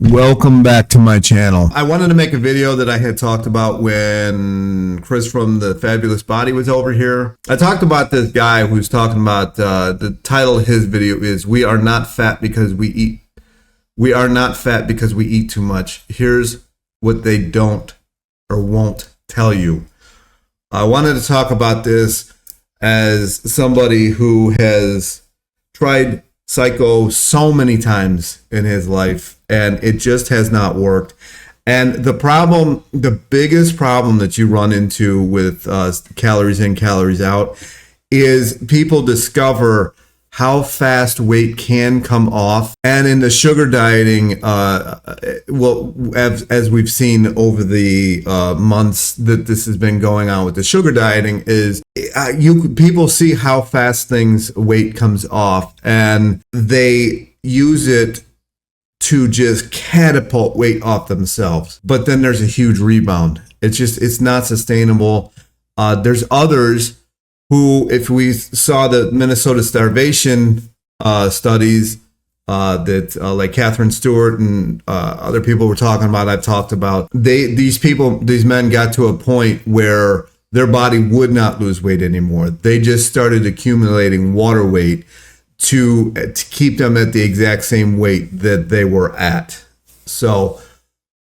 Welcome back to my channel. I wanted to make a video that I had talked about when Chris from the Fabulous Body was over here. I talked about this guy who's talking about the title of his video is "We are not fat because we eat. We are not fat because we eat too much. Here's what they don't or won't tell you." I wanted to talk about this as somebody who has tried psycho so many times in his life and it just has not worked. And the biggest problem that you run into with calories in, calories out is people discover how fast weight can come off. And in the sugar dieting, as we've seen over the months that this has been going on with the sugar dieting, is people see how fast weight comes off, and they use it to just catapult weight off themselves. But then there's a huge rebound. It's not sustainable. There's others who, if we saw the Minnesota starvation studies that like Catherine Stewart and other people were talking about, I've talked about, these men got to a point where their body would not lose weight anymore. They just started accumulating water weight to keep them at the exact same weight that they were at. So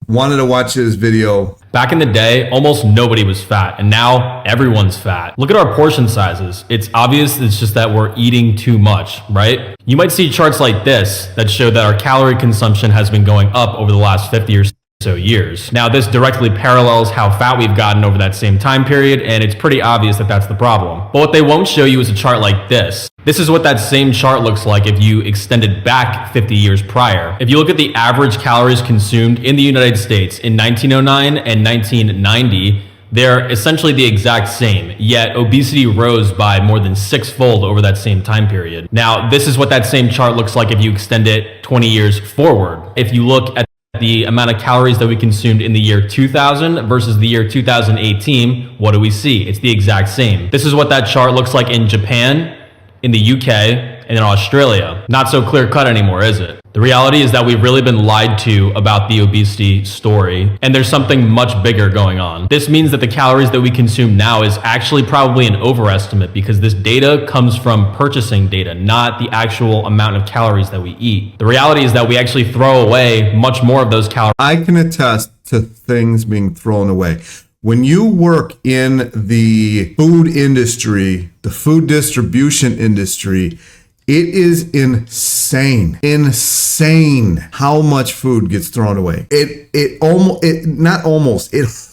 wanted to watch this video. Back in the day, almost nobody was fat, and now everyone's fat. Look at our portion sizes. It's obvious it's just that we're eating too much, right? You might see charts like this that show that our calorie consumption has been going up over the last 50 or so years. Now, this directly parallels how fat we've gotten over that same time period, and it's pretty obvious that that's the problem. But what they won't show you is a chart like this. This is what that same chart looks like if you extended back 50 years prior. If you look at the average calories consumed in the United States in 1909 and 1990, they're essentially the exact same, yet obesity rose by more than sixfold over that same time period. Now, this is what that same chart looks like if you extend it 20 years forward. If you look at the amount of calories that we consumed in the year 2000 versus the year 2018, what do we see? It's the exact same. This is what that chart looks like in Japan, in the UK, and in Australia. Not so clear cut anymore, is it? The reality is that we've really been lied to about the obesity story, and there's something much bigger going on. This means that the calories that we consume now is actually probably an overestimate, because this data comes from purchasing data, not the actual amount of calories that we eat. The reality is that we actually throw away much more of those calories. I can attest to things being thrown away. When you work in the food industry, the food distribution industry, it is insane how much food gets thrown away. It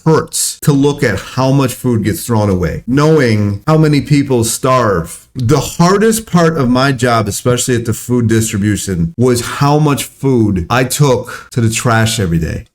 hurts to look at how much food gets thrown away, knowing how many people starve. The hardest part of my job, especially at the food distribution, was how much food I took to the trash every day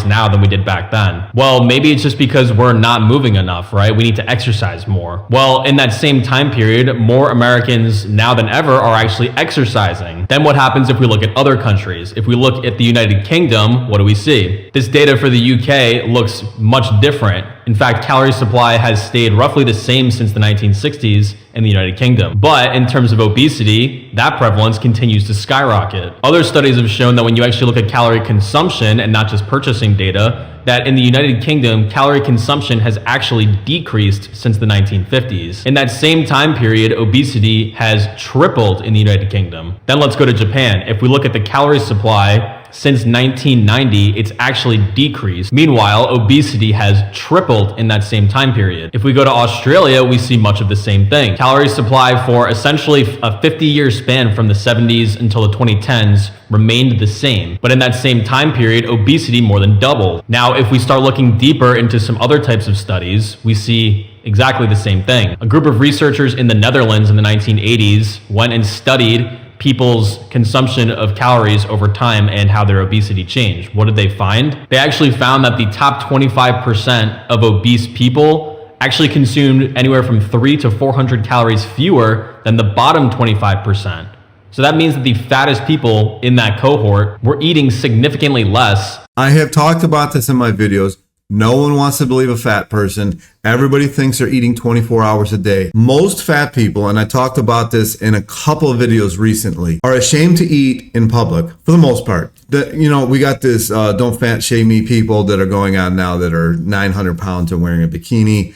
Now than we did back then. Well, maybe it's just because we're not moving enough, right? We need to exercise more. Well, in that same time period, more Americans now than ever are actually exercising. Then what happens if we look at other countries? If we look at the United Kingdom, what do we see? This data for the UK looks much different. In fact, calorie supply has stayed roughly the same since the 1960s in the United Kingdom. But in terms of obesity, that prevalence continues to skyrocket. Other studies have shown that when you actually look at calorie consumption and not just purchasing data, that in the United Kingdom, calorie consumption has actually decreased since the 1950s. In that same time period, obesity has tripled in the United Kingdom. Then let's go to Japan. If we look at the calorie supply, since 1990, it's actually decreased. Meanwhile, obesity has tripled in that same time period. If we go to Australia, we see much of the same thing. Calorie supply for essentially a 50-year span from the 70s until the 2010s remained the same. But in that same time period, obesity more than doubled. Now, if we start looking deeper into some other types of studies, we see exactly the same thing. A group of researchers in the Netherlands in the 1980s went and studied people's consumption of calories over time and how their obesity changed. What did they find? They actually found that the top 25% of obese people actually consumed anywhere from 300 to 400 calories fewer than the bottom 25%. So that means that the fattest people in that cohort were eating significantly less. I have talked about this in my videos. No one wants to believe a fat person. Everybody thinks they're eating 24 hours a day. Most fat people, and I talked about this in a couple of videos recently, are ashamed to eat in public for the most part. We got this don't fat shame me people that are going on now that are 900 pounds and wearing a bikini.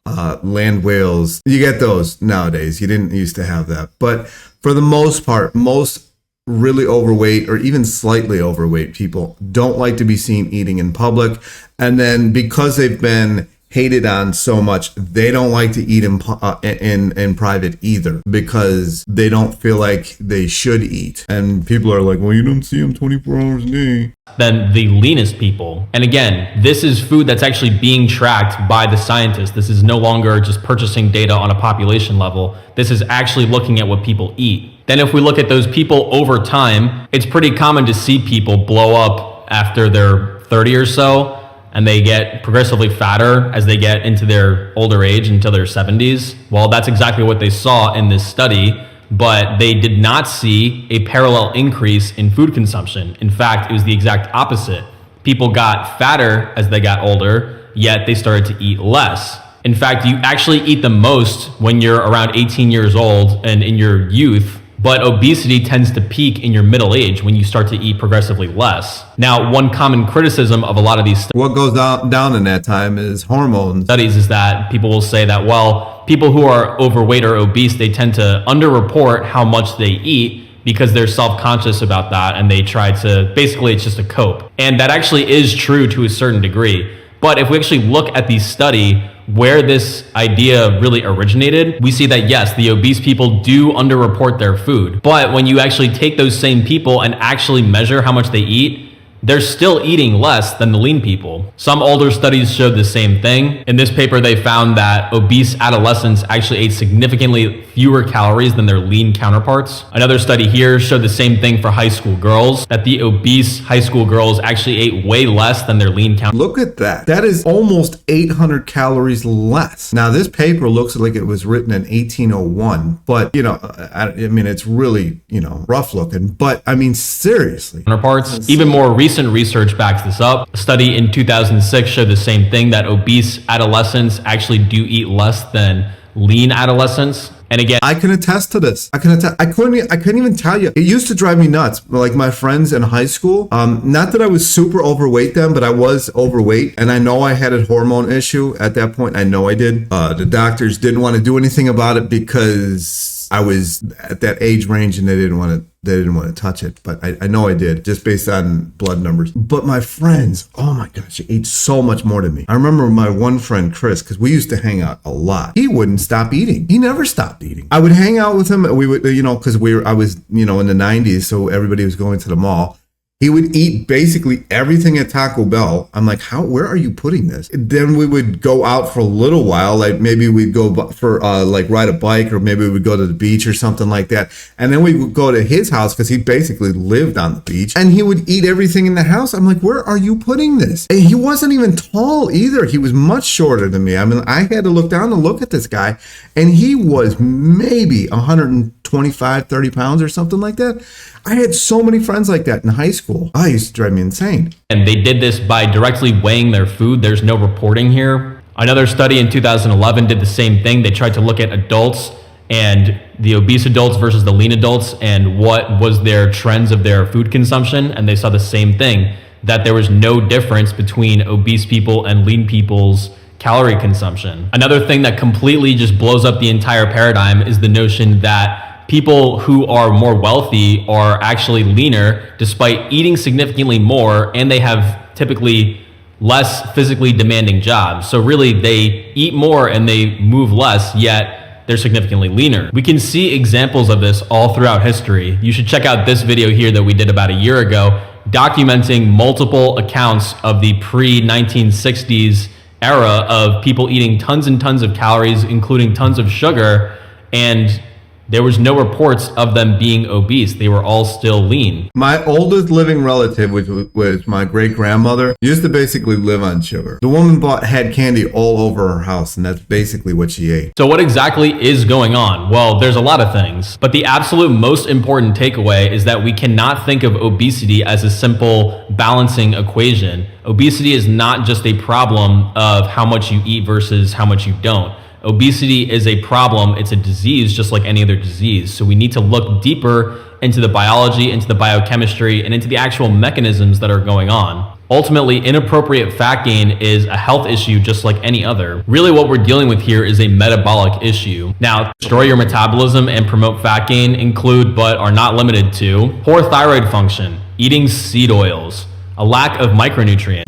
Land whales, you get those nowadays. You didn't used to have that. But for the most part, most really overweight or even slightly overweight people don't like to be seen eating in public. And then because they've been hated on so much, they don't like to eat in private either, because they don't feel like they should eat. And people are like, well, you don't see them 24 hours a day. Than the leanest people. And again, this is food that's actually being tracked by the scientists. This is no longer just purchasing data on a population level. This is actually looking at what people eat. Then if we look at those people over time, it's pretty common to see people blow up after they're 30 or so, and they get progressively fatter as they get into their older age, until their 70s. Well, that's exactly what they saw in this study, but they did not see a parallel increase in food consumption. In fact, it was the exact opposite. People got fatter as they got older, yet they started to eat less. In fact, you actually eat the most when you're around 18 years old and in your youth, but obesity tends to peak in your middle age when you start to eat progressively less. Now, one common criticism of a lot of these what goes down in that time is hormones. Studies is that people will say that, well, people who are overweight or obese, they tend to underreport how much they eat because they're self-conscious about that, and they try to, basically it's just a cope. And that actually is true to a certain degree. But if we actually look at the study where this idea really originated, we see that yes, the obese people do underreport their food. But when you actually take those same people and actually measure how much they eat, they're still eating less than the lean people. Some older studies showed the same thing. In this paper, they found that obese adolescents actually ate significantly fewer calories than their lean counterparts. Another study here showed the same thing for high school girls, that the obese high school girls actually ate way less than their lean counterparts. Look at that. That is almost 800 calories less. Now, this paper looks like it was written in 1801, but, I mean, it's really, rough looking. But, I mean, seriously. Counterparts. Even more recent research backs this up. A study in 2006 showed the same thing, that obese adolescents actually do eat less than lean adolescents. And again, I can attest to this. I couldn't even tell you. It used to drive me nuts. Like my friends in high school, not that I was super overweight then, but I was overweight. And I know I had a hormone issue at that point. I know I did. The doctors didn't want to do anything about it because I was at that age range and they didn't want to touch it. But I know I did, just based on blood numbers. But my friends, oh my gosh, they ate so much more than me. I remember my one friend, Chris, because we used to hang out a lot. He wouldn't stop eating. He never stopped eating. I would hang out with him. We would, because I was, in the 90s, so everybody was going to the mall. He would eat basically everything at Taco Bell. I'm like, where are you putting this? Then we would go out for a little while. Like maybe we'd go for ride a bike, or maybe we would go to the beach or something like that. And then we would go to his house because he basically lived on the beach, and he would eat everything in the house. I'm like, where are you putting this? And he wasn't even tall either. He was much shorter than me. I mean, I had to look down to look at this guy, and he was maybe 125, 30 pounds or something like that. I had so many friends like that in high school. Oh, it used to drive me insane. And they did this by directly weighing their food. There's no reporting here. Another study in 2011 did the same thing. They tried to look at adults and the obese adults versus the lean adults and what was their trends of their food consumption. And they saw the same thing, that there was no difference between obese people and lean people's calorie consumption. Another thing that completely just blows up the entire paradigm is the notion that people who are more wealthy are actually leaner despite eating significantly more, and they have typically less physically demanding jobs. So really they eat more and they move less, yet they're significantly leaner. We can see examples of this all throughout history. You should check out this video here that we did about a year ago, documenting multiple accounts of the pre-1960s era of people eating tons and tons of calories, including tons of sugar, and There was no reports of them being obese. They were all still lean. My oldest living relative, which was my great grandmother, used to basically live on sugar. The woman had candy all over her house, and that's basically what she ate. So what exactly is going on? Well, there's a lot of things, but the absolute most important takeaway is that we cannot think of obesity as a simple balancing equation. Obesity is not just a problem of how much you eat versus how much you don't. Obesity is a problem. It's a disease just like any other disease. So we need to look deeper into the biology, into the biochemistry, and into the actual mechanisms that are going on. Ultimately, inappropriate fat gain is a health issue just like any other. Really what we're dealing with here is a metabolic issue. Now, destroy your metabolism and promote fat gain include, but are not limited to, poor thyroid function, eating seed oils, a lack of micronutrients.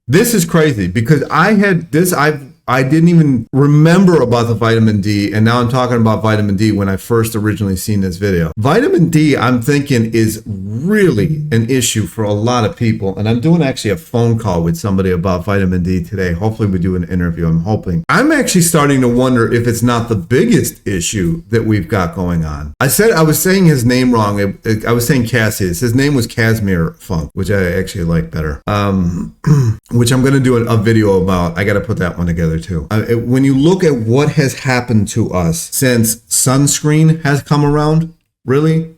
This is crazy because I didn't even remember about the vitamin D, and now I'm talking about vitamin D when I first originally seen this video. Vitamin D, I'm thinking, is really an issue for a lot of people, and I'm doing actually a phone call with somebody about vitamin D today. Hopefully we do an interview, I'm hoping. I'm actually starting to wonder if it's not the biggest issue that we've got going on. I was saying his name wrong. I was saying Cassius. His name was Casimir Funk, which I actually like better, which I'm going to do a video about. I got to put that one together too. When you look at what has happened to us since sunscreen has come around, really,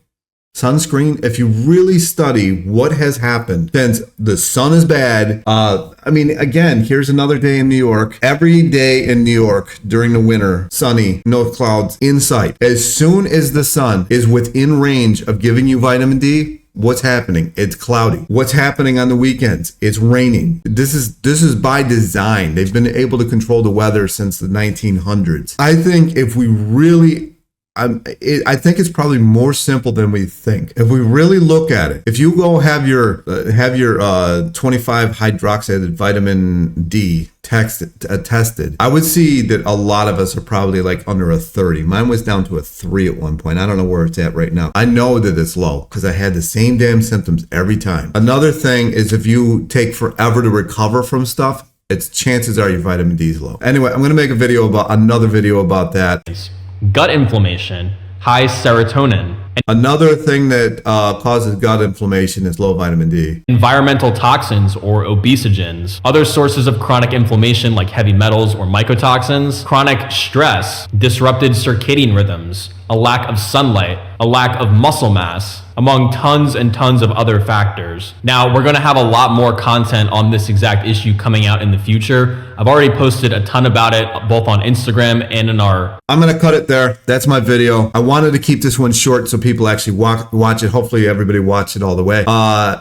sunscreen, if you really study what has happened since the sun is bad. Again, here's another day in New York. Every day in New York during the winter, sunny, no clouds in sight. As soon as the sun is within range of giving you vitamin D, what's happening? It's cloudy. What's happening on the weekends? It's raining. This is by design. They've been able to control the weather since the 1900s. I think if we really, I think it's probably more simple than we think. If we really look at it, if you go have your 25 hydroxylated vitamin D tested, I would see that a lot of us are probably like under a 30. Mine was down to a 3 at one point. I don't know where it's at right now. I know that it's low because I had the same damn symptoms every time. Another thing is if you take forever to recover from stuff, chances are your vitamin D is low. Anyway, I'm going to make another video about that. Gut inflammation, high serotonin. Another thing that causes gut inflammation is low vitamin D. Environmental toxins or obesogens. Other sources of chronic inflammation like heavy metals or mycotoxins. Chronic stress, disrupted circadian rhythms, a lack of sunlight, a lack of muscle mass, among tons and tons of other factors. Now, we're gonna have a lot more content on this exact issue coming out in the future. I've already posted a ton about it, both on Instagram and in our... I'm gonna cut it there. That's my video. I wanted to keep this one short so people actually watch it. Hopefully everybody watched it all the way.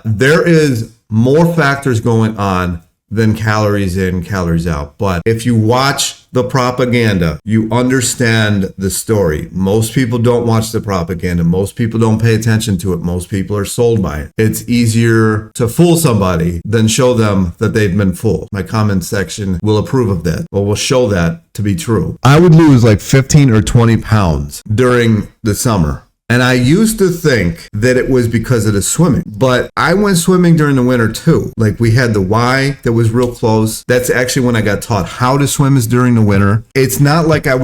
There is more factors going on than calories in, calories out. But if you watch the propaganda, you understand the story. Most people don't watch the propaganda. Most people don't pay attention to it. Most people are sold by it. It's easier to fool somebody than show them that they've been fooled. My comment section will approve of that. Well, we'll show that to be true. I would lose like 15 or 20 pounds during the summer. And I used to think that it was because of the swimming, but I went swimming during the winter too. Like we had the Y that was real close. That's actually when I got taught how to swim, is during the winter. It's not like I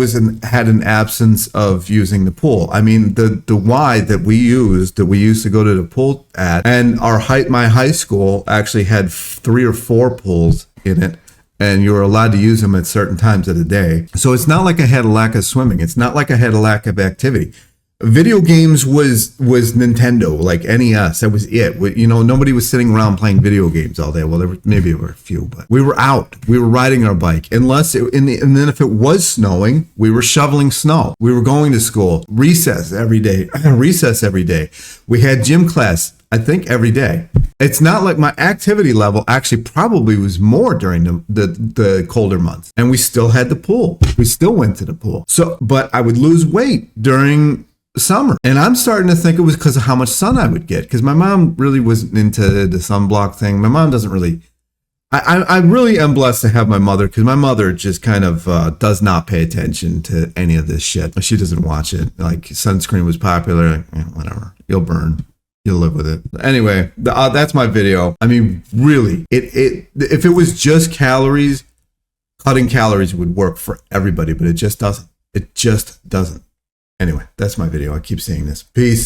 had an absence of using the pool. I mean, the Y that we used to go to the pool at, and my high school actually had 3 or 4 pools in it. And you were allowed to use them at certain times of the day. So it's not like I had a lack of swimming. It's not like I had a lack of activity. Video games was Nintendo, like NES. That was it. Nobody was sitting around playing video games all day. Well, maybe there were a few, but we were out. We were riding our bike. And then if it was snowing, we were shoveling snow. We were going to school. Recess every day. We had gym class, I think, every day. It's not like my activity level actually probably was more during the colder months. And we still had the pool. We still went to the pool. But I would lose weight during summer. And I'm starting to think it was because of how much sun I would get. Because my mom really wasn't into the sunblock thing. My mom doesn't really... I really am blessed to have my mother, because my mother just kind of does not pay attention to any of this shit. She doesn't watch it. Like, sunscreen was popular. Like, whatever. You'll burn. You'll live with it. Anyway, that's my video. I mean, really, if it was just calories, cutting calories would work for everybody, but it just doesn't. It just doesn't. Anyway, that's my video. I keep saying this. Peace.